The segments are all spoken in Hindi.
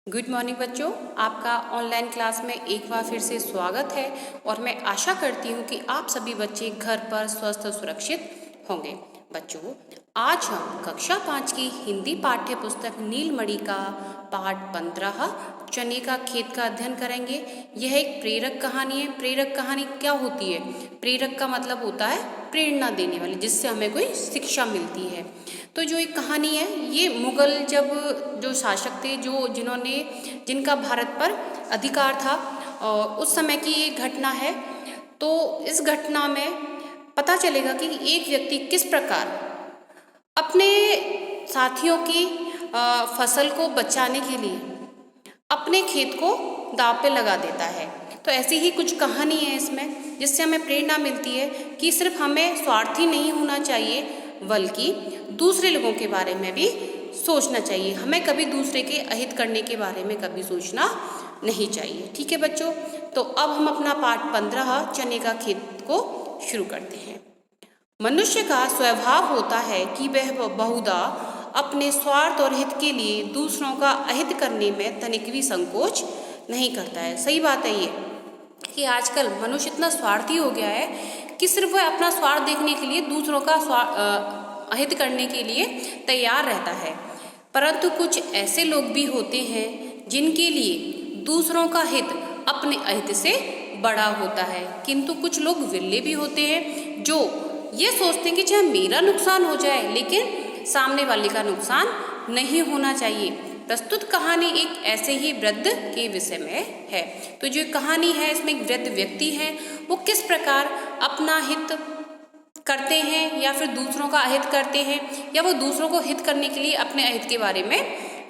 गुड मॉर्निंग बच्चों, आपका ऑनलाइन क्लास में एक बार फिर से स्वागत है और मैं आशा करती हूँ कि आप सभी बच्चे घर पर स्वस्थ और सुरक्षित होंगे। बच्चों, आज हम कक्षा 5 की हिंदी पाठ्य पुस्तक नीलमणि का पाठ 15 चने का खेत का अध्ययन करेंगे। यह एक प्रेरक कहानी है। प्रेरक कहानी क्या होती है? प्रेरक का मतलब होता है प्रेरणा देने वाली, जिससे हमें कोई शिक्षा मिलती है। तो जो एक कहानी है, ये मुगल जब जो शासक थे, जिनका भारत पर अधिकार था, उस समय की ये घटना है। तो इस घटना में पता चलेगा कि एक व्यक्ति किस प्रकार अपने साथियों की फसल को बचाने के लिए अपने खेत को दांव पे लगा देता है। तो ऐसी ही कुछ कहानी है इसमें, जिससे हमें प्रेरणा मिलती है कि सिर्फ हमें स्वार्थी नहीं होना चाहिए, बल्कि दूसरे लोगों के बारे में भी सोचना चाहिए। हमें कभी दूसरे के अहित करने के बारे में कभी सोचना नहीं चाहिए। ठीक है बच्चों, तो अब हम अपना पाठ 15 चने का खेत को शुरू करते हैं। मनुष्य का स्वभाव होता है कि वह बहुधा अपने स्वार्थ और हित के लिए दूसरों का अहित करने में तनिक भी संकोच नहीं करता है। सही बात है ये कि आजकल मनुष्य इतना स्वार्थी हो गया है कि सिर्फ वह अपना स्वार्थ देखने के लिए दूसरों का अहित करने के लिए तैयार रहता है। परंतु कुछ ऐसे लोग भी होते हैं जिनके लिए दूसरों का हित अपने अहित से बड़ा होता है। किंतु कुछ लोग विरले भी होते हैं जो ये सोचते हैं कि चाहे मेरा नुकसान हो जाए, लेकिन सामने वाले का नुकसान नहीं होना चाहिए। प्रस्तुत कहानी एक ऐसे ही वृद्ध के विषय में है। तो जो कहानी है, इसमें एक वृद्ध व्यक्ति है, वो किस प्रकार अपना हित करते हैं या फिर दूसरों का अहित करते हैं, या वो दूसरों को हित करने के लिए अपने अहित के बारे में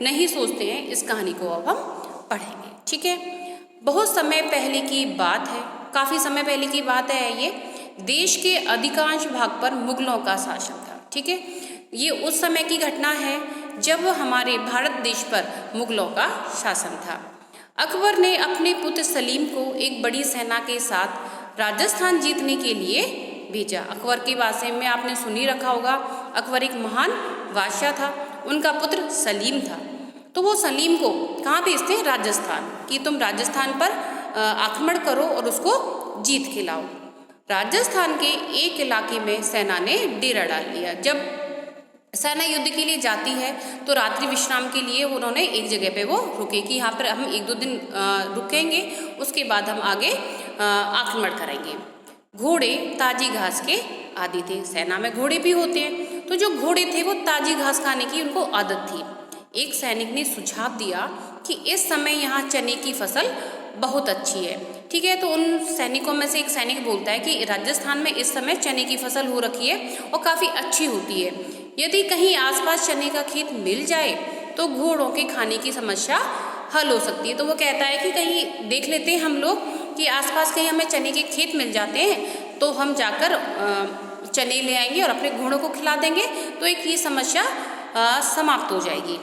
नहीं सोचते हैं। इस कहानी को अब हम पढ़ेंगे। ठीक है, बहुत समय पहले की बात है, काफ़ी समय पहले की बात है। ये देश के अधिकांश भाग पर मुगलों का शासन था। ठीक है, ये उस समय की घटना है जब हमारे भारत देश पर मुगलों का शासन था। अकबर ने अपने पुत्र सलीम को एक बड़ी सेना के साथ राजस्थान जीतने के लिए भेजा। अकबर के बारे में आपने सुन ही रखा होगा। अकबर एक महान बादशाह था, उनका पुत्र सलीम था। तो वो सलीम को कहाँ भेजते? राजस्थान, कि तुम राजस्थान पर आक्रमण करो और उसको जीत के लाओ। राजस्थान के एक इलाके में सेना ने डेरा डाल लिया। जब सेना युद्ध के लिए जाती है तो रात्रि विश्राम के लिए उन्होंने एक जगह पे वो रुके कि यहाँ पर हम 1-2 दिन रुकेंगे, उसके बाद हम आगे आक्रमण करेंगे। घोड़े ताजी घास के आदी थे। सेना में घोड़े भी होते हैं, तो जो घोड़े थे वो ताजी घास खाने की उनको आदत थी। एक सैनिक ने सुझाव दिया कि इस समय यहाँ चने की फसल बहुत अच्छी है। ठीक है, तो उन सैनिकों में से एक सैनिक बोलता है कि राजस्थान में इस समय चने की फसल हो रखी है और काफ़ी अच्छी होती है। यदि कहीं आसपास चने का खेत मिल जाए तो घोड़ों के खाने की समस्या हल हो सकती है। तो वो कहता है कि कहीं देख लेते हैं हम लोग कि आसपास कहीं हमें चने के खेत मिल जाते हैं, तो हम जाकर चने ले आएंगे और अपने घोड़ों को खिला देंगे, तो एक ये समस्या समाप्त हो जाएगी।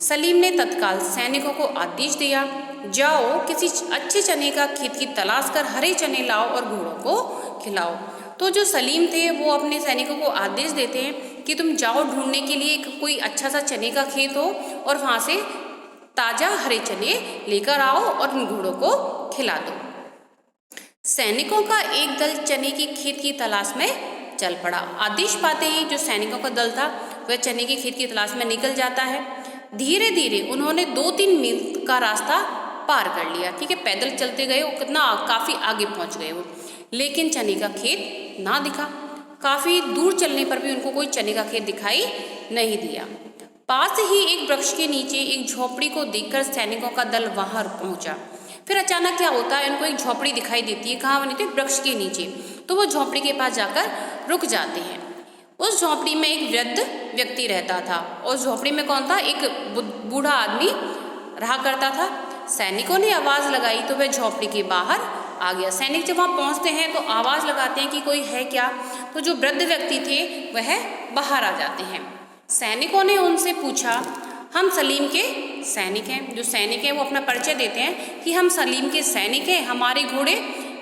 सलीम ने तत्काल सैनिकों को आदेश दिया, जाओ किसी अच्छे चने का खेत की तलाश कर हरे चने लाओ और घोड़ों को खिलाओ। तो जो सलीम थे वो अपने सैनिकों को आदेश देते हैं कि तुम जाओ ढूंढने के लिए कोई अच्छा सा चने का खेत हो और वहाँ से ताज़ा हरे चने लेकर आओ और उन घोड़ों को खिला दो। सैनिकों का एक दल चने की खेत की तलाश में चल पड़ा। आदेश पाते ही जो सैनिकों का दल था वह चने की खेत की तलाश में निकल जाता है। धीरे धीरे उन्होंने 2-3 मील का रास्ता पार कर लिया। ठीक है, पैदल चलते गए, वो कितना काफ़ी आगे पहुंच गए वो, लेकिन चने का खेत ना दिखा। काफ़ी दूर चलने पर भी उनको कोई चने का खेत दिखाई नहीं दिया। पास ही एक वृक्ष के नीचे एक झोपड़ी को देखकर सैनिकों का दल वहां पहुंचा। फिर अचानक क्या होता है, उनको एक झोपड़ी दिखाई देती है। कहाँ बनी थी? वृक्ष के नीचे। तो वो झोपड़ी के पास जाकर रुक जाते हैं। उस झोपड़ी में एक वृद्ध व्यक्ति रहता था और झोपड़ी में कौन था? एक बूढ़ा आदमी रहा करता था। सैनिकों ने आवाज़ लगाई तो वह झोपड़ी के बाहर आ गया। सैनिक जब वहाँ पहुँचते हैं तो आवाज़ लगाते हैं कि कोई है क्या, तो जो वृद्ध व्यक्ति थे वह बाहर आ जाते हैं। सैनिकों ने उनसे पूछा, हम सलीम के सैनिक हैं। जो सैनिक हैं वो अपना परिचय देते हैं कि हम सलीम के सैनिक हैं, हमारे घोड़े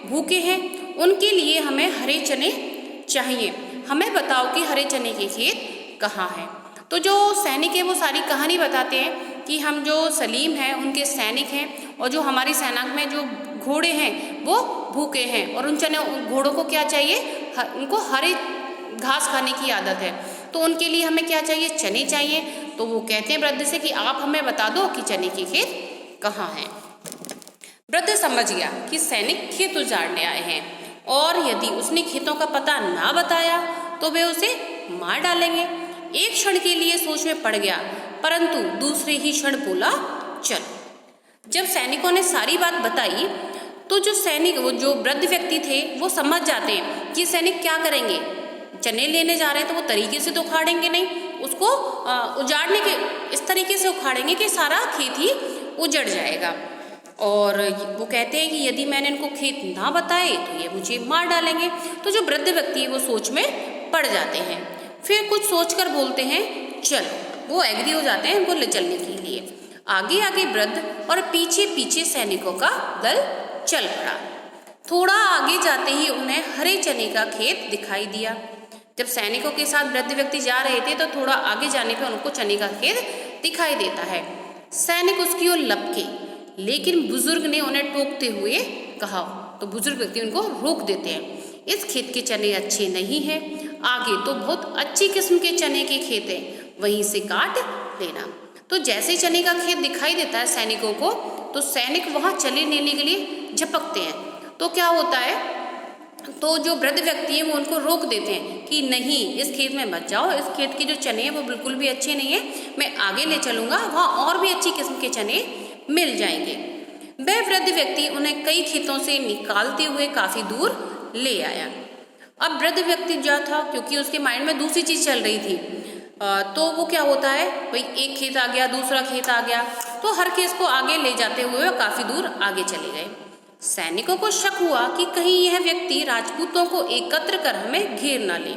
भूखे हैं, उनके लिए हमें हरे चने चाहिए, हमें बताओ कि हरे चने के खेत कहाँ हैं। तो जो सैनिक है वो सारी कहानी बताते हैं कि हम जो सलीम हैं उनके सैनिक हैं और जो हमारी सेना में जो घोड़े हैं वो भूखे हैं और उन घोड़ों को क्या चाहिए, उनको हरे घास खाने की आदत है, तो उनके लिए हमें क्या चाहिए, चने चाहिए। तो वो कहते हैं वृद्ध से कि आप हमें बता दो कि चने के खेत कहाँ हैं। वृद्ध समझ गया कि सैनिक खेत उजाड़ने आए हैं और यदि उसने खेतों का पता ना बताया तो वे उसे मार डालेंगे। एक क्षण के लिए सोच में पड़ गया, परंतु दूसरे ही क्षण बोला चल। जब सैनिकों ने सारी बात बताई तो वो जो वृद्ध व्यक्ति थे वो समझ जाते हैं कि सैनिक क्या करेंगे। चने लेने जा रहे हैं तो वो तरीके से तो उखाड़ेंगे नहीं, उसको उजाड़ने के इस तरीके से उखाड़ेंगे कि सारा खेत ही उजड़ जाएगा। और वो कहते हैं कि यदि मैंने इनको खेत ना बताए तो ये मुझे मार डालेंगे। तो जो वृद्ध व्यक्ति है वो सोच में पड़ जाते हैं, फिर कुछ सोचकर बोलते हैं चलो। वो एग्री हो जाते हैं उनको ले चलने के लिए। आगे आगे वृद्ध और पीछे पीछे सैनिकों का दल चल पड़ा। थोड़ा आगे जाते ही उन्हें हरे चने का खेत दिखाई दिया। जब सैनिकों के साथ वृद्ध व्यक्ति जा रहे थे तो थोड़ा आगे जाने पर उनको चने का खेत दिखाई देता है। सैनिक उसकी ओर लपके, लेकिन बुजुर्ग ने उन्हें टोकते हुए कहा, तो बुजुर्ग व्यक्ति उनको रोक देते हैं, इस खेत के चने अच्छे नहीं हैं, आगे तो बहुत अच्छी किस्म के चने के खेत हैं, वहीं से काट लेना। तो जैसे चने का खेत दिखाई देता है सैनिकों को, तो सैनिक वहां चने लेने के लिए झपकते हैं। तो क्या होता है, तो जो वृद्ध व्यक्ति हैं वो उनको रोक देते हैं कि नहीं, इस खेत में मत जाओ, इस खेत के जो चने हैं वो बिल्कुल भी अच्छे नहीं है, मैं आगे ले चलूंगा, वहाँ और भी अच्छी किस्म के चने मिल जाएंगे। वह वृद्ध व्यक्ति उन्हें कई खेतों से निकालते हुए काफी दूर ले आया। अब वृद्ध व्यक्ति जो था, क्योंकि उसके माइंड में दूसरी चीज चल रही थी, तो वो क्या होता है, भाई एक खेत आ गया, दूसरा खेत आ गया, तो हर खेत को आगे ले जाते हुए काफी दूर आगे चले गए। सैनिकों को शक हुआ कि कहीं यह व्यक्ति राजपूतों को एकत्र कर हमें घेर ना ले।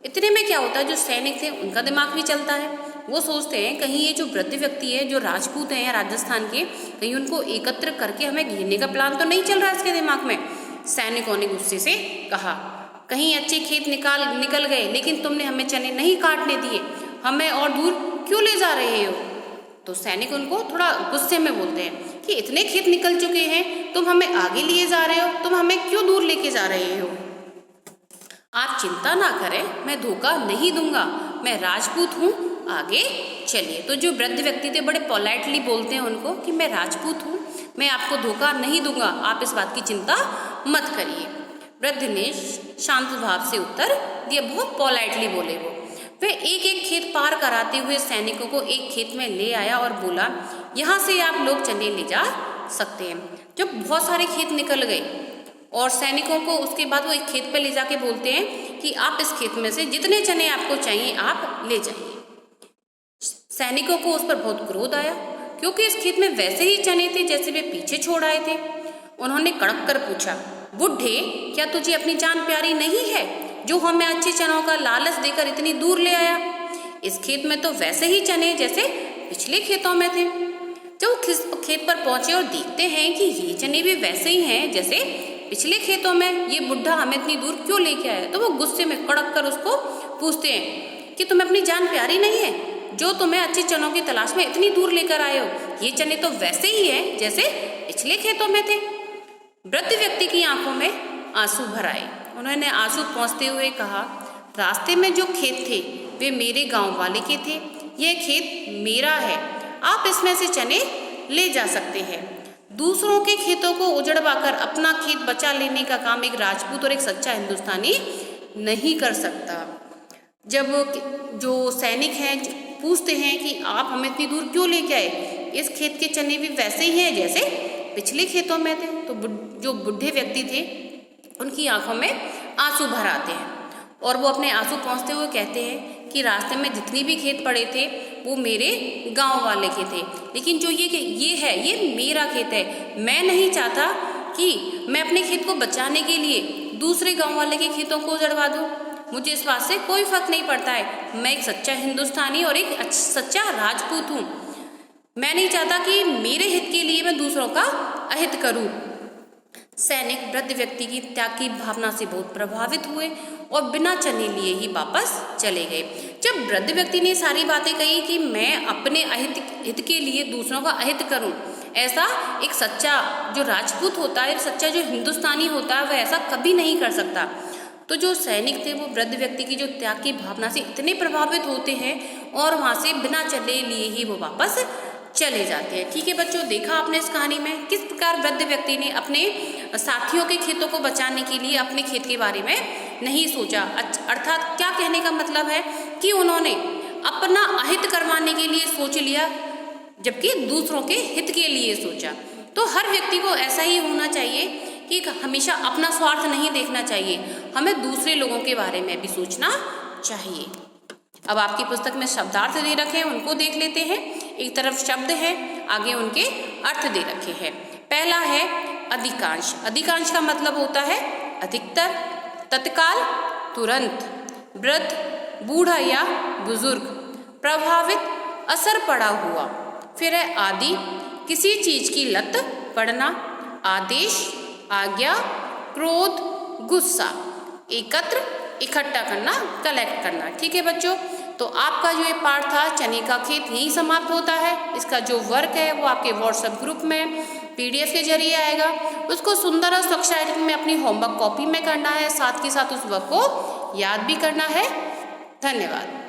इतने में क्या होता है, जो सैनिक थे उनका दिमाग भी चलता है। वो सोचते हैं कहीं ये जो वृद्ध व्यक्ति है, जो राजपूत हैं राजस्थान के, कहीं उनको एकत्र करके हमें घेरने का प्लान तो नहीं चल रहा है इसके दिमाग में। सैनिकों ने गुस्से से कहा, कहीं अच्छे खेत निकल गए, लेकिन तुमने हमें चने नहीं काटने दिए, हमें और दूर क्यों ले जा रहे हो। तो सैनिक उनको थोड़ा गुस्से में बोलते हैं कि इतने खेत निकल चुके हैं, तुम हमें आगे लिए जा रहे हो, तुम हमें क्यों दूर लेके जा रहे हो। आप चिंता ना करें, मैं धोखा नहीं दूंगा, मैं राजपूत हूँ, आगे चलिए। तो जो वृद्ध व्यक्ति थे बड़े पोलाइटली बोलते हैं उनको कि मैं राजपूत हूँ, मैं आपको धोखा नहीं दूंगा, आप इस बात की चिंता मत करिए। वृद्ध ने शांत भाव से उत्तर दिया, बहुत पोलाइटली बोले वो। वह एक एक खेत पार कराते हुए सैनिकों को एक खेत में ले आया और बोला, यहाँ से आप लोग चने ले जा सकते हैं। जब बहुत सारे खेत निकल गए और सैनिकों को उसके बाद वो एक खेत पे ले जाके बोलते हैं कि आप इस खेत में से जितने चने आपको चाहिए आप ले जाइए। सैनिकों को उस पर बहुत क्रोध आया, क्योंकि इस खेत में वैसे ही चने थे जैसे वे पीछे छोड़ आए थे। उन्होंने कड़क कर पूछा, बुढ़े, क्या तुझे अपनी जान प्यारी नहीं है जो हमें अच्छे चनों का लालच देकर इतनी दूर ले आया। इस खेत में तो वैसे ही चने जैसे पिछले खेतों में थे। जब खेत पर पहुंचे और देखते हैं कि ये चने भी वैसे ही हैं जैसे पिछले खेतों में, ये बुढ़ा हमें इतनी दूर क्यों लेके आया। तो वो गुस्से में कड़क कर उसको पूछते हैं कि तुम्हें अपनी जान प्यारी नहीं है जो तुम्हें अच्छे चनों की तलाश में इतनी दूर लेकर आए हो। ये चने तो वैसे ही हैं जैसे पिछले खेतों में थे। वृद्ध व्यक्ति की आंखों में आंसू भर आए। उन्होंने आंसू पोंछते हुए कहा, रास्ते में जो खेत थे वे मेरे गांव वाले के थे, यह खेत मेरा है, आप इसमें से चने ले जा सकते हैं। दूसरों के खेतों को उजड़वाकर अपना खेत बचा लेने का काम एक राजपूत और एक सच्चा हिंदुस्तानी नहीं कर सकता। जब जो सैनिक हैं पूछते हैं कि आप हमें इतनी दूर क्यों लेके आए, इस खेत के चने भी वैसे ही हैं जैसे पिछले खेतों में थे। तो जो बुढ़े व्यक्ति थे उनकी आंखों में आंसू भर आते हैं और वो अपने आंसू पोंछते हुए कहते हैं कि रास्ते में जितने भी खेत पड़े थे वो मेरे गांव वाले के थे, लेकिन जो ये मेरा खेत है। मैं नहीं चाहता कि मैं अपने खेत को बचाने के लिए दूसरे गांव वाले के खेतों को उजड़वा दूं। मुझे इस बात से कोई फर्क नहीं पड़ता है, मैं एक सच्चा हिंदुस्तानी और एक सच्चा राजपूत हूँ। मैं नहीं चाहता कि मेरे हित के लिए मैं दूसरों का अहित करूं। सैनिक वृद्ध व्यक्ति की त्याग की भावना से बहुत प्रभावित हुए और बिना चने लिए ही वापस चले गए। जब वृद्ध व्यक्ति ने सारी बातें कही कि मैं अपने हित के लिए दूसरों का अहित करूं, ऐसा एक सच्चा जो राजपूत होता है, सच्चा जो हिंदुस्तानी होता है, वह ऐसा कभी नहीं कर सकता। तो जो सैनिक थे वो वृद्ध व्यक्ति की जो त्याग की भावना से इतने प्रभावित होते हैं और वहाँ से बिना चने लिए ही वो वापस चले जाते हैं। ठीक है बच्चों, देखा आपने इस कहानी में किस प्रकार वृद्ध व्यक्ति ने अपने साथियों के खेतों को बचाने के लिए अपने खेत के बारे में नहीं सोचा। अर्थात क्या कहने का मतलब है कि उन्होंने अपना अहित करवाने के लिए सोच लिया, जबकि दूसरों के हित के लिए सोचा। तो हर व्यक्ति को ऐसा ही होना चाहिए कि हमेशा अपना स्वार्थ नहीं देखना चाहिए, हमें दूसरे लोगों के बारे में भी सोचना चाहिए। अब आपकी पुस्तक में शब्दार्थ दे रखे हैं, उनको देख लेते हैं। एक तरफ शब्द है, आगे उनके अर्थ दे रखे हैं। पहला है अधिकांश। अधिकांश का मतलब होता है अधिकतर, तत्काल, तुरंत, वृद्ध, बूढ़ा या बुजुर्ग, प्रभावित, असर पड़ा हुआ। फिर है आदि, किसी चीज की लत पड़ना, आदेश, आज्ञा, क्रोध, गुस्सा, एकत्र, इकट्ठा करना, कलेक्ट करना। ठीक है बच्चों, तो आपका जो ये पाठ था चने का खेत यही समाप्त होता है। इसका जो वर्क है वो आपके व्हाट्सएप ग्रुप में PDF के जरिए आएगा। उसको सुंदर और स्वच्छ राइटिंग में अपनी होमवर्क कॉपी में करना है, साथ के साथ उस वर्क को याद भी करना है। धन्यवाद।